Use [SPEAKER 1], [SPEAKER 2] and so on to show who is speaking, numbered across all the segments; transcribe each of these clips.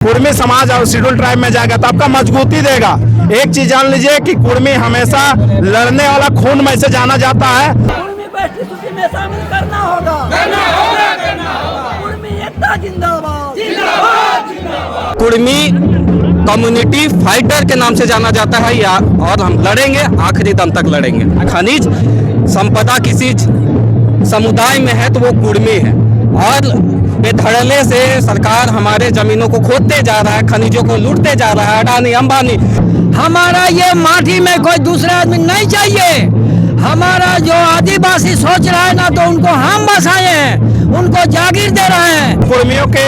[SPEAKER 1] कुर्मी समाज और schedule tribe में जाएगा तो आपका मजबूती देगा। एक चीज जान लीजिए कि कुर्मी हमेशा लड़ने वाला खून में से जाना जाता है।
[SPEAKER 2] कुर्मी बैठी सूची में शामिल करना होगा। कुर्मी एकता जिंदाबाद।
[SPEAKER 3] कुर्मी कम्युनिटी फाइटर के नाम से जाना जाता है या और हम लड़ेंगे, आखिरी दम तक लड़ेंगे। खनिज संपदा किसी समुदाय में है तो वो कुर्मी है और बेधड़ल्ले से सरकार हमारे जमीनों को खोदते जा रहा है, खनिजों को लूटते जा रहा है। अडानी अंबानी,
[SPEAKER 2] हमारा ये माटी में कोई दूसरा आदमी नहीं चाहिए। हमारा जो आदिवासी सोच रहा है ना, तो उनको हम बसाए हैं, उनको जागीर दे रहे हैं।
[SPEAKER 1] कुर्मियों के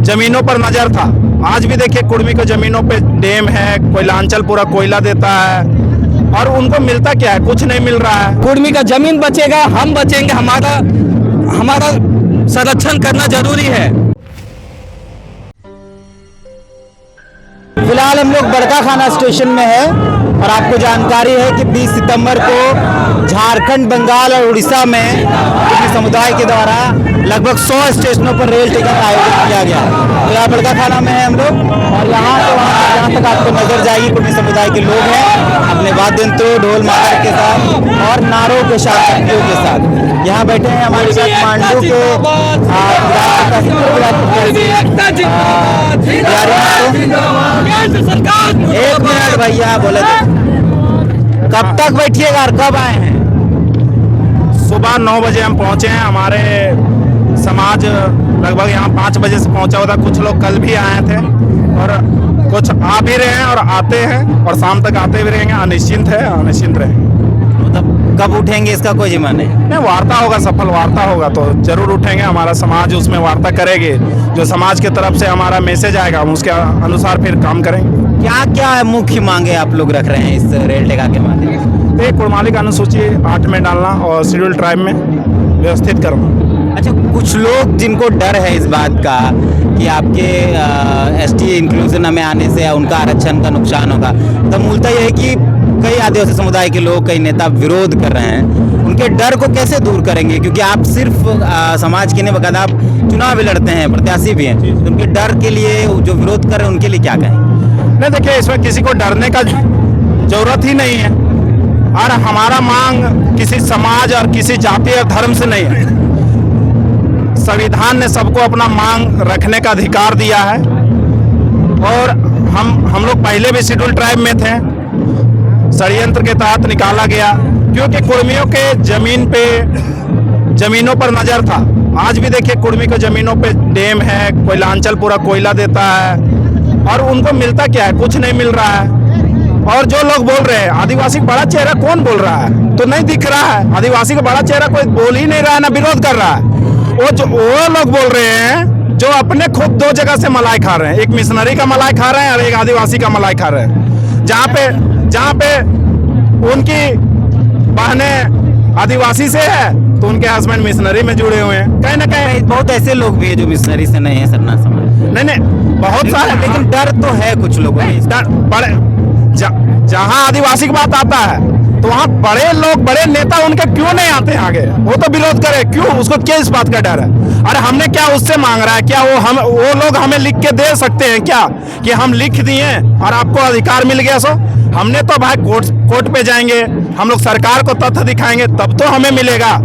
[SPEAKER 1] जमीनों पर नजर था। आज भी देखिए कुर्मी को जमीनों पे डैम है, कोयलांचल पूरा कोयला देता है और उनको मिलता क्या है? कुछ नहीं मिल रहा है।
[SPEAKER 3] कुर्मी का जमीन बचेगा, हम बचेंगे, हमारा संरक्षण करना जरूरी है।
[SPEAKER 4] फिलहाल हम लोग बड़का खाना स्टेशन में है और आपको जानकारी है कि 20 सितंबर को झारखंड, बंगाल और उड़ीसा में कुर्मी समुदाय के द्वारा लगभग 100 स्टेशनों पर रेल टिकट आयोजित किया गया। तो यहाँ बड़का खाना में है हम लोग और यहाँ से वहाँ जहाँ तक आपको नजर जाएगी कुर्मी समुदाय के लोग हैं अपने वाद्य यंत्रों, ढोल मादल के साथ और नारों के साथ, शक्तियों के साथ। यहाँ बैठे हैं हमारे साथ मांडू के एक मिनट भैया बोले कब तक बैठिएगा और कब आए हैं?
[SPEAKER 1] सुबह 9 बजे हम पहुंचे हैं। हमारे समाज लगभग यहाँ 5 बजे से पहुंचा हुआ था। कुछ लोग कल भी आए थे और कुछ आ भी रहे हैं और आते हैं और शाम तक आते भी रहेंगे। अनिश्चिंत रहे।
[SPEAKER 4] मतलब कब उठेंगे इसका कोई जिम्मा नहीं?
[SPEAKER 1] वार्ता होगा, सफल वार्ता होगा तो जरूर उठेंगे। हमारा समाज उसमें वार्ता करेगी। जो समाज की तरफ से हमारा मैसेज आएगा हम उसके अनुसार फिर काम करेंगे।
[SPEAKER 4] क्या क्या मुख्य मांगे आप लोग रख रहे हैं इस रेल टेका के माध्यम से?
[SPEAKER 1] एक कुर्मालिक अनुसूची 8 में डालना और शेड्यूल ट्राइब में व्यवस्थित करना।
[SPEAKER 4] अच्छा, कुछ लोग जिनको डर है इस बात का कि आपके एसटी इंक्लूजन में आने से उनका आरक्षण का नुकसान होगा, तो मूलतः यह है कि कई आदिवासी समुदाय के लोग, कई नेता विरोध कर रहे हैं। उनके डर को कैसे दूर करेंगे? क्योंकि आप सिर्फ समाज के नहीं, बकायदा आप चुनाव भी लड़ते हैं, प्रत्याशी भी हैं, तो उनके डर के लिए जो विरोध कर रहे हैं उनके लिए क्या कहें?
[SPEAKER 1] नहीं, देखिए इसमें किसी को डरने का जरूरत ही नहीं है और हमारा मांग किसी समाज और किसी जाति और धर्म से नहीं है। संविधान ने सबको अपना मांग रखने का अधिकार दिया है और हम लोग पहले भी शेड्यूल ट्राइब में थे। षड्यंत्र के तहत निकाला गया क्योंकि कुर्मियों के जमीनों पर नजर था। आज भी देखिए कुर्मी को जमीनों पे डैम है, कोयलांचल पूरा कोयला देता है और उनको मिलता क्या है? कुछ नहीं मिल रहा है। और जो लोग बोल रहे हैं आदिवासी का बड़ा चेहरा कौन बोल रहा है? तो नहीं दिख रहा है। आदिवासी का बड़ा चेहरा कोई बोल ही नहीं रहा है, ना विरोध कर रहा है। वो लोग बोल रहे हैं जो अपने खुद 2 जगह से मलाई खा रहे हैं। एक मिशनरी का मलाई खा रहे हैं और एक आदिवासी का मलाई खा रहे हैं। जहाँ पे उनकी बहनें आदिवासी से है तो उनके हस्बैंड मिशनरी में जुड़े हुए हैं। कहीं ना कहीं
[SPEAKER 4] बहुत ऐसे लोग भी हैं जो मिशनरी से नहीं है, सरना समाज
[SPEAKER 1] नहीं बहुत सारे,
[SPEAKER 4] लेकिन डर तो है कुछ लोगों में।
[SPEAKER 1] जहाँ आदिवासी की बात आता है तो वहाँ बड़े लोग, बड़े नेता उनके क्यों नहीं आते हैं आगे? वो तो विरोध करे क्यों? उसको क्या इस बात का डर है? अरे हमने क्या उससे मांग रहा है? क्या वो लोग हमें लिख के दे सकते हैं क्या कि हम लिख दिए और आपको अधिकार मिल गया? सो हमने तो भाई कोर्ट पे जाएंगे, हम लोग सरकार को तथ्य दिखाएंगे तब तो हमें मिलेगा।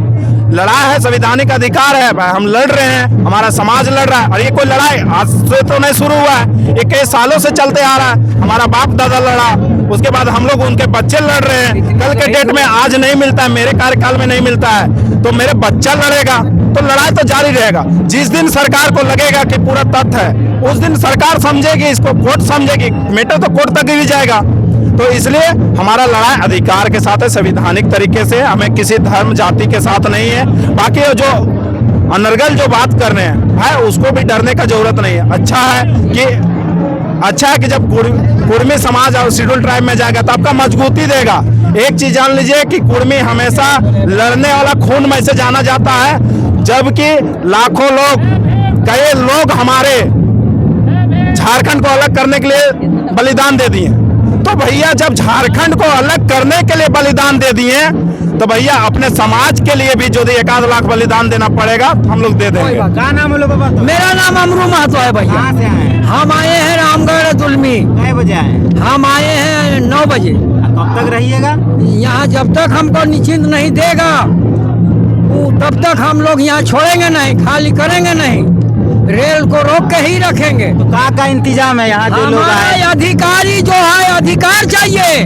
[SPEAKER 1] लड़ाई है, संवैधानिक अधिकार है भाई, हम लड़ रहे हैं, हमारा समाज लड़ रहा है। और ये कोई लड़ाई आज से तो नहीं शुरू हुआ है, ये कई सालों से चलते आ रहा है। हमारा बाप दादा लड़ा, उसके बाद हम लोग, उनके बच्चे लड़ रहे हैं। कल के डेट में आज नहीं मिलता है, मेरे कार्यकाल में नहीं मिलता है तो मेरे बच्चा लड़ेगा, तो लड़ाई तो जारी रहेगा। जिस दिन सरकार को लगेगा कि पूरा तथ्य है उस दिन सरकार समझेगी, इसको कोर्ट समझेगी, मैटर तो कोर्ट तक भी जाएगा। तो इसलिए हमारा लड़ाई अधिकार के साथ है, संवैधानिक तरीके से। हमें किसी धर्म जाति के साथ नहीं है। बाकी जो अनर्गल जो बात कर रहे हैं भाई, उसको भी डरने का जरूरत नहीं है। अच्छा है कि जब कुर्मी समाज और शेड्यूल ट्राइब में जाएगा तो आपका मजबूती देगा। एक चीज जान लीजिए कि कुर्मी हमेशा लड़ने वाला खून में से जाना जाता है, जबकि लाखों लोग, कई लोग हमारे झारखंड को अलग करने के लिए बलिदान दे दिए। तो भैया जब झारखंड को अलग करने के लिए बलिदान दे दिए तो भैया अपने समाज के लिए भी जो 1 लाख बलिदान देना पड़ेगा तो हम लोग दे देंगे।
[SPEAKER 4] क्या नाम है लोगों का?
[SPEAKER 2] मेरा नाम अमरू महतो है भैया।
[SPEAKER 4] कहाँ से आए हैं?
[SPEAKER 2] हम आए हैं रामगढ़ दुलमी।
[SPEAKER 4] कितने बजे आए हैं?
[SPEAKER 2] हम आए हैं 9 बजे।
[SPEAKER 4] कब तक रहिएगा?
[SPEAKER 2] यहाँ जब तक हमको निश्चिंत नहीं देगा तब तक हम लोग यहाँ छोड़ेंगे नहीं, खाली करेंगे नहीं, रेल को रोक के ही रखेंगे।
[SPEAKER 4] तो का इंतजाम है यहाँ जो लोग आए?
[SPEAKER 2] हमारे अधिकारी जो है अधिकार चाहिए,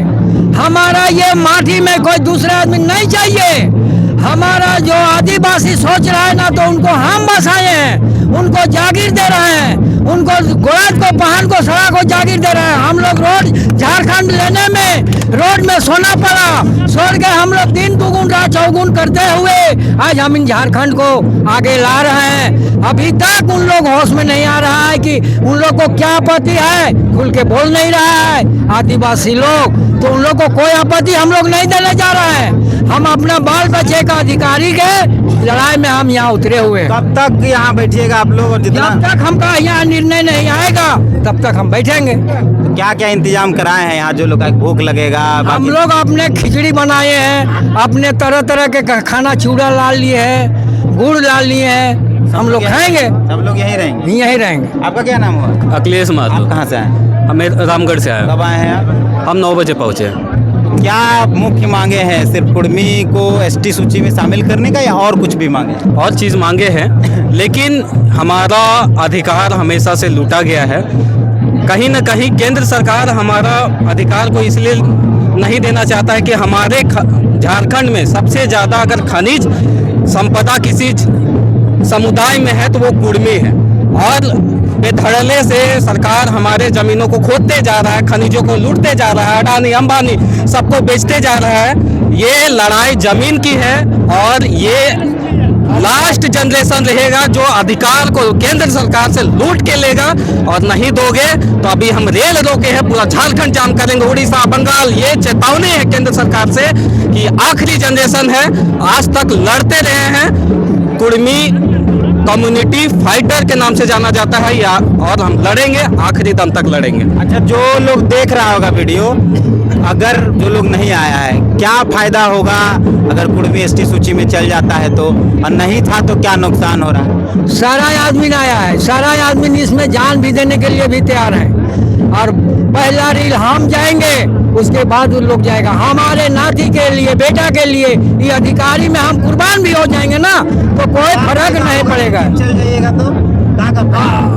[SPEAKER 2] हमारा ये माटी में कोई दूसरा आदमी नहीं चाहिए। हमारा जो आदिवासी सोच रहा है ना तो उनको हम बसाए हैं, उनको जागीर दे रहे हैं, उनको गोरज को पहाड़ को सड़ा को जागीर दे रहे हैं। हम लोग रोड झारखंड लेने में रोड में सोना पड़ा, सोच के हम लोग दिन दुगुन रात चौगुन करते हुए आज हम इन झारखंड को आगे ला रहे हैं। अभी तक उन लोग होश में नहीं आ रहा है कि उन लोग को क्या आपत्ति है, खुल के बोल नहीं रहा है आदिवासी लोग, तो उन लोग को कोई आपत्ति हम लोग नहीं देने जा रहे हैं। हम अपना बाल बच्चे का अधिकारी के लड़ाई में हम यहाँ उतरे हुए हैं।
[SPEAKER 4] कब तक यहाँ बैठिएगा आप लोग? और जितना
[SPEAKER 2] जब तक हमका यहाँ निर्णय नहीं आएगा तब तक हम बैठेंगे।
[SPEAKER 4] तो क्या क्या इंतजाम कराए हैं यहाँ जो लोग भूख लगेगा?
[SPEAKER 2] हम लोग अपने खिचड़ी बनाए हैं, अपने तरह तरह के खाना चूड़ा ला लिए है, गुड़ ला लिए है, हम लोग खाएंगे।
[SPEAKER 4] सब लोग यहीं रहेंगे?
[SPEAKER 2] यहीं रहेंगे।
[SPEAKER 4] आपका क्या नाम हुआ?
[SPEAKER 3] अखिलेश
[SPEAKER 4] आप
[SPEAKER 3] महतो।
[SPEAKER 4] कहाँ से आए?
[SPEAKER 3] हमें रामगढ़ से आए।
[SPEAKER 4] कब आए हैं आप?
[SPEAKER 3] हम 9 बजे पहुँचे।
[SPEAKER 4] क्या मुख्य मांगे हैं? सिर्फ कुर्मी को एसटी सूची में शामिल करने का या और कुछ भी मांगे?
[SPEAKER 3] और चीज़ मांगे हैं, लेकिन हमारा अधिकार हमेशा से लूटा गया है। कहीं न कहीं केंद्र सरकार हमारा अधिकार को इसलिए नहीं देना चाहता है कि हमारे झारखंड में सबसे ज़्यादा अगर खनिज संपदा किसी समुदाय में है तो वो कुर्मी है, और बेधड़ल्ले से सरकार हमारे ज़मीनों को खोदते जा रहा है, खनिजों को लूटते जा रहा है, अडानी अंबानी सबको बेचते जा रहा है। ये लड़ाई ज़मीन की है और ये लास्ट जनरेशन रहेगा जो अधिकार को केंद्र सरकार से लूट के लेगा, और नहीं दोगे तो अभी हम रेल रोके हैं, पूरा झारखंड जाम करेंगे, उड़ीसा बंगाल। ये चेतावनी है केंद्र सरकार से कि आखिरी जनरेशन है, आज तक लड़ते रहे हैं। कुर्मी कम्युनिटी फाइटर के नाम से जाना जाता है या, और हम लड़ेंगे, आखिरी दम तक लड़ेंगे।
[SPEAKER 4] अच्छा, जो लोग देख रहा होगा वीडियो, अगर जो लोग नहीं आया है, क्या फायदा होगा अगर कुर्मी एसटी सूची में चल जाता है तो, और नहीं था तो क्या नुकसान हो रहा है?
[SPEAKER 2] सारा आदमी आया है, सारा आदमी इसमें जान भी देने के लिए भी तैयार है, और पहला रील हम जाएंगे, उसके बाद उन लोग जाएगा। हमारे नाती के लिए, बेटा के लिए, ये अधिकारी में हम कुर्बान भी हो जाएंगे ना तो कोई फर्क नहीं पड़ेगा।
[SPEAKER 4] चल जाइएगा तो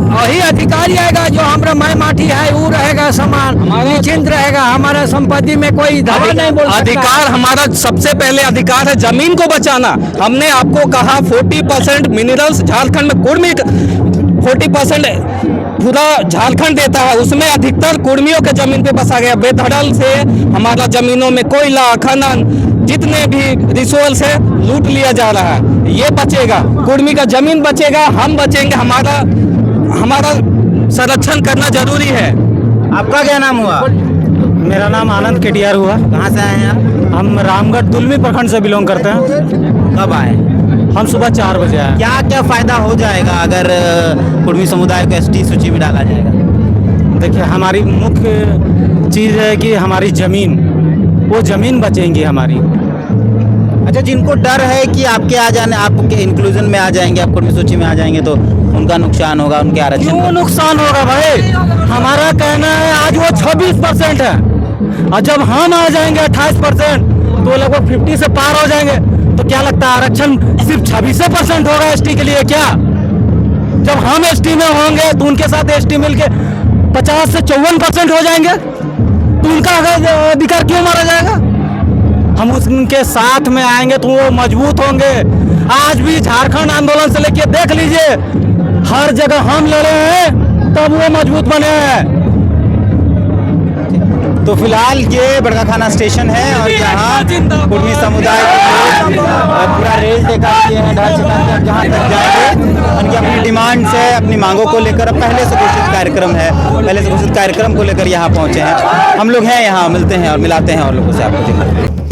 [SPEAKER 2] वही अधिकारी आएगा जो हमारा माई माटी है, वो रहेगा समान, निश्चिंत रहेगा, हमारा संपत्ति में कोई धावा नहीं बोल सकता।
[SPEAKER 3] अधिकार हमारा सबसे पहले अधिकार है जमीन को बचाना। हमने आपको कहा 40% मिनरल्स झारखंड में कुर्मी 40% पूरा झारखंड देता है, उसमें अधिकतर कुर्मियों के जमीन पे बसा गया। बेधड़ल से हमारा जमीनों में कोयला खनन जितने भी रिसोर्स है लूट लिया जा रहा है। ये बचेगा, कुर्मी का जमीन बचेगा, हम बचेंगे, हमारा संरक्षण करना जरूरी है।
[SPEAKER 4] आपका क्या नाम हुआ?
[SPEAKER 5] मेरा नाम आनंद केटियार हुआ।
[SPEAKER 4] कहाँ से आए हैं आप?
[SPEAKER 5] हम रामगढ़ दुलमी प्रखंड से बिलोंग करते हैं।
[SPEAKER 4] कब आए?
[SPEAKER 5] हम सुबह 4 बजे आए।
[SPEAKER 4] क्या क्या फायदा हो जाएगा अगर कुर्मी समुदाय को एसटी सूची में डाला जाएगा?
[SPEAKER 5] देखिए, हमारी मुख्य चीज़ है कि हमारी ज़मीन, वो ज़मीन बचेंगी हमारी।
[SPEAKER 4] अच्छा, जिनको डर है कि आपके आ जाने, आपके इंक्लूजन में आ जाएंगे, आप कुर्मी सूची में आ जाएंगे तो उनका नुकसान होगा, उनके आरक्षण
[SPEAKER 5] क्यों नुकसान होगा भाई? हमारा कहना है आज वो 26% है, और जब हम आ जाएंगे 28% तो लगभग 50 से पार हो जाएंगे। तो क्या लगता है आरक्षण सिर्फ 26% होगा एसटी के लिए क्या? जब हम एसटी में होंगे तो उनके साथ एसटी मिलके 50 से 54% हो जाएंगे, तो उनका अधिकार क्यों मारा जाएगा? हम उनके साथ में आएंगे तो वो मजबूत होंगे। आज भी झारखंड आंदोलन से लेके देख लीजिए, हर जगह हम लड़े हैं तब वो मजबूत बने हैं।
[SPEAKER 4] तो फिलहाल ये बड़काखाना स्टेशन है और यहाँ कुर्मी समुदाय के लोग पूरा रेल टेका किए हैं ढांचे जहाँ तक जाएंगे। उनकी अपनी डिमांड से, अपनी मांगों को लेकर पहले से घोषित कार्यक्रम है, पहले से घोषित कार्यक्रम को लेकर यहाँ पहुँचे हैं। हम लोग हैं यहाँ, मिलते हैं और मिलाते हैं और लोगों से आपको।